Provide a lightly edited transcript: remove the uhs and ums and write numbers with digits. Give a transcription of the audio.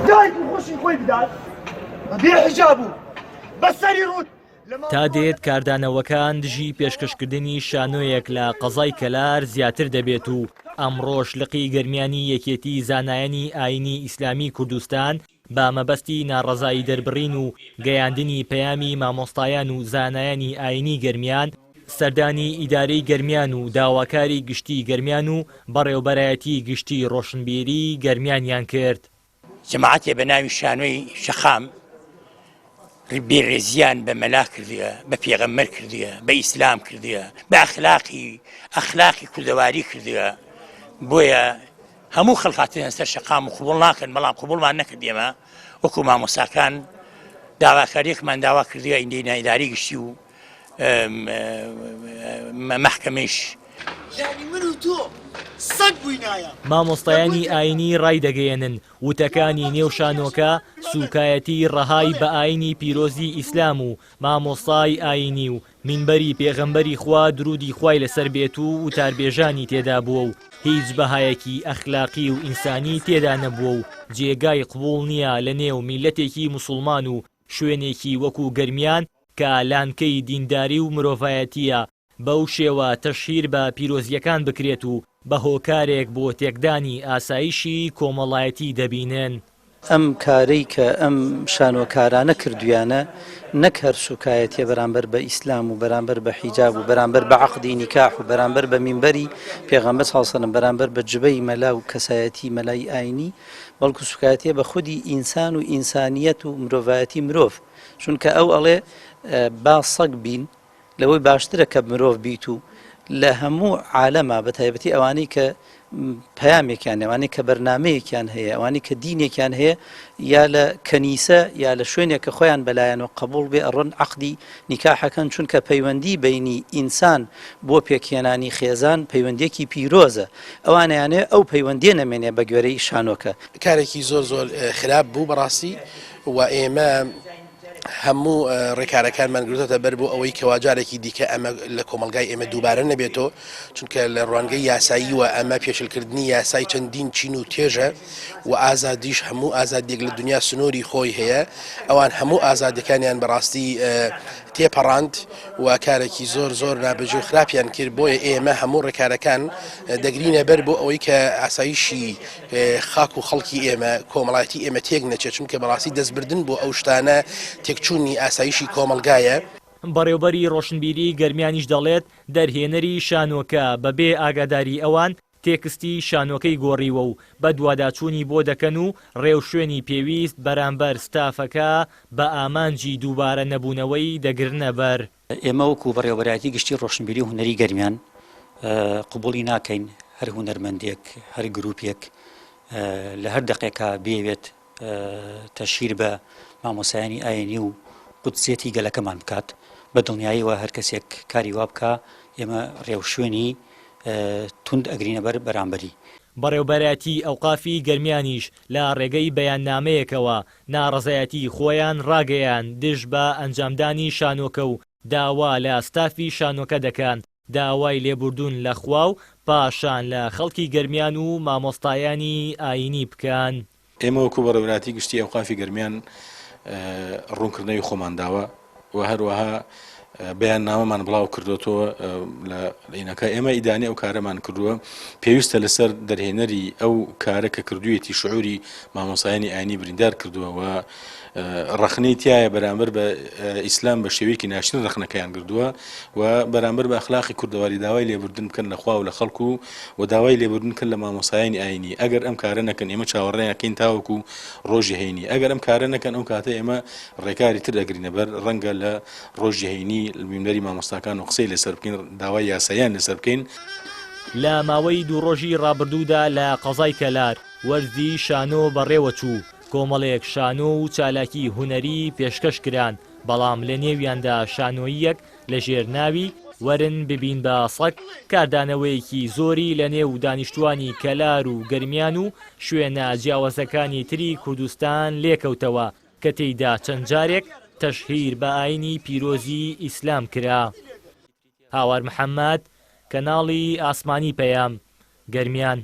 دایک و خۆشی خۆی بدات بێ حیجاب و بەسەری ڕوت تا دێت کاردانەوەکان دژی پێشکەشکردنی شانۆیەک لە قەزای کەلار زیاتر دەبێت و ئەمڕۆ شلقی گەرمیانی یەکێتی زانایانی ئاینی ئیسلامی کوردستان با مەبەستی ناڕەزایی دەربڕین و گەیاندنی پەیامی مامۆستایان و زانایانی ئاینی گەرمیان سەردانی ئیدارەی گەرمیان و داواکاری گشتی گەرمیان و بەڕێوەبەرایەتی گشتی ڕۆشنبیری گەرمیانیان کرد. جەماعەتێ بە ناوی شانۆی شەخام بێڕێزیان بە مەلا کردیە، بە پێغەمبەر کردیە، بە ئیسلام کردیە، بە ئەخلاقی کوردەواری کردیە. بۆیە هەموو خەڵکاتیان سەر شەقام و قبوڵ ناکەن، بەڵام قبوڵمان نەکرد ئێمە وەکو مامۆستاکان داواکاریەکمان داوا کردیە ئیندەی ئیداری گشتی و مەحکەمەیش. مامۆستایانی ئاینی ڕای دەگەیەنن وتەکانی نێو شانۆکە سوکایەتی ڕەهای بە ئاینی پیرۆزی ئیسلام و مامۆستای ئاینی و مینبەری پێغەمبەری خوا درودی خوای لەسەر بێت و وتاربێژانی تێدا بووە و هیچ بەهایەکی ئەخلاقی و ئینسانی تێدا نەبووە و جێگای قبوڵ نییە لە نێو میلەتێکی موسڵمان و شوێنێکی وەکو گەرمیان کە لانکەی دینداری و مرۆڤایەتیە بەو شێوە تەشهیر بە پیرۆزیەکان بکرێت و بە هۆکارێک بۆ تێکدانی ئاسایشی کۆمەڵایەتی دەبینن. ئەم کارەی کە ئەم شانۆکارانە کردویانە نەک هەر سوکایەتیە بەرامبەر بە ئیسلام و بەرامبەر بە حیجاب و بەرامبەر بە عەقدی نیکاح و بەرامبەر بە مینبەری پێغەمبەر صلی الله علیه و سلم بەرامبەر بە جبەی مەلا و کەسایەتی مەلای ئاینی، بەڵکو سوکایەتیە بە خودی ئینسان و ئینسانیەت و مرۆڤایەتی مرۆڤ. چونکە ئەو ئەڵێ با سەگ بین لەوەی باشترە کە مرۆڤ بیت و لە هەموو عالەما بە تایبەتی ئەوانەی کە پەیامێکیان ئەوانەی کە بەرنامەیەکیان هەیە، ئەوانەی کە دینێکیان هەیە، یا لە کەنیسە یا لە شوێنێک کە خۆیان بەلایەنەوە قبوڵ بێ ئەڕۆن عەقدی نیکاحەکەن، چونکە پەیوەندی بینی ئینسان بۆ پێکهێنانی خێزان پەیوەندێکی پیرۆزە. ئەوانەیانێ ئەو پەیوەندیە نەمێنێ بە گوێرەی شانۆکە. کارێکی زۆر خراپ بوو بەڕاستی و ئێمە هەموو ڕێکارەکانمان گرتوتە بەر بۆ ئەوەی کەواجارێکی دیکە ئەمە لە کۆمەلگای ئێمە دووبارە نەبێتەوە، چونکە لە ڕوانگەی یاسایی و ئەمە پێشلکردنی یاسای چەندین چین و تێژە و ئازادیش هەموو ئازادێک لە دنیا سنووری خۆی هەیە. ئەوان هەموو ئازادەکانیان بەڕاستی تێپەڕاند و کارێکی زۆر نابەجێ و خراپیان کرد. بۆیە ئێمە هەموو ڕێکارەکان دەگرینە بەر بۆ ئەوەی کە ئاسایشی خاک و خەڵکی ئێمە کۆمەڵایەتی ئێمە تێک نەچێت، چونکە بەڕاستی دەستبردن بۆ ئەو شتانە تێکچوونی ئاسایشی کۆمەلگایە. بەڕێوەبەری ڕۆشنبیری گەرمیانیش دەڵێت دەرهێنەری شانۆکە بەبێ ئاگاداری ئەوان تێکستی شانۆکەی گۆڕیوە و بە دوواداچوونی بۆ دەکەن و ڕێو شوێنی پێویست بەرامبەر ستافەکە بە ئامانجی دووبارە نەبوونەوەی دەگرنە بەر. ئێمە وەکو بەڕێوەبەرایەتی گشتی ڕۆشنبیری و هونەری گەرمیان قبوڵی ناکەین هەر هونەرمەندێک هەر گروپێک لە هەر دقێکا بێوێت تەشهیر بە مامۆسایانی ئاینی و قودسیەتی گەلەکەمان بکات. بە دڵنیاییەوە هەر کەسێک کاری وا بکە ئێمە ڕێو شوێنی توند ئەگرینە بەر بەرامبەری. بەڕێوەبەرایەتی ئەوقافی گەرمیانیش لە ڕێگەی بەیاننامەیەکەوە ناڕەزایەتی خۆیان ڕاگەیان دژ بە ئەنجامدانی شانۆکە و داوا لە ستافی شانۆکە دەکەن داوای لێبوردون لە خوا و پاشان لە خەڵکی گەرمیان و مامۆستایانی ئاینی بکەن. ئێمە وەکو بەڕێوەبەرایەتی گشتی ئەوقافی گەرمیان ڕوونکردنەوەی خۆمان داوە و هەروەها بەیان نامەمان بڵاو کردوتەوە لە لەینەکە ئێمە ئیدانی ئەو کارەمان کردووە پێویستە لەسەر دەرهێنەری ئەو کارە کە کردوویەتی شعوری مامۆسایانی ئاینی بریندار کردووە و ڕخنەی تایە بەرامبەر بە ئیسلام بە شێوەیەکی ناشرین ڕخنەکەیان کردووە و بەرامبەر بە ئەخلاقی کوردەواری داوای لێبوردن بکەن لە خوا و لە خەڵکو و داوای لێبوردن کردن لە مامۆسایانی ئاینی. ئەگەر ئەم کارە نەکەن ئێمە چاوەڕێیەکەین تاوەکو ڕۆژی هەینی. ئەگەر ئەم کارە نەکەن ئەو کاتە ئێمە ڕێکاری تر دەگرینە بەر ڕەنگە لە ڕۆژی هەینی مینبەری مامۆستاکان و قسەی لەسەر بکەین، داوای یاساییان لەسەر بکەین. لە ماوەی دوو ڕۆژی ڕابردوودا لە قەزای کەلار وەرزی شانۆ بەڕێوە چوو. کۆمەڵێک شانۆ و چالاکی هونەری پێشکەش کران، بەڵام لە نێویاندا شانۆیەک لە ژێرناوی وەرن ببین بە سەگ کاردانەوەیەکی زۆری لە نێو دانیشتوانی کەلار و گەرمیان و شوێنە جیاوازەکانی تری کوردستان لێکەوتەوە کە تێیدا چەند جارێک تەشهیر بە ئاینی پیرۆزی ئیسلام کرا. هاوار محەممەد، کەناڵی ئاسمانی پەیام، گەرمیان.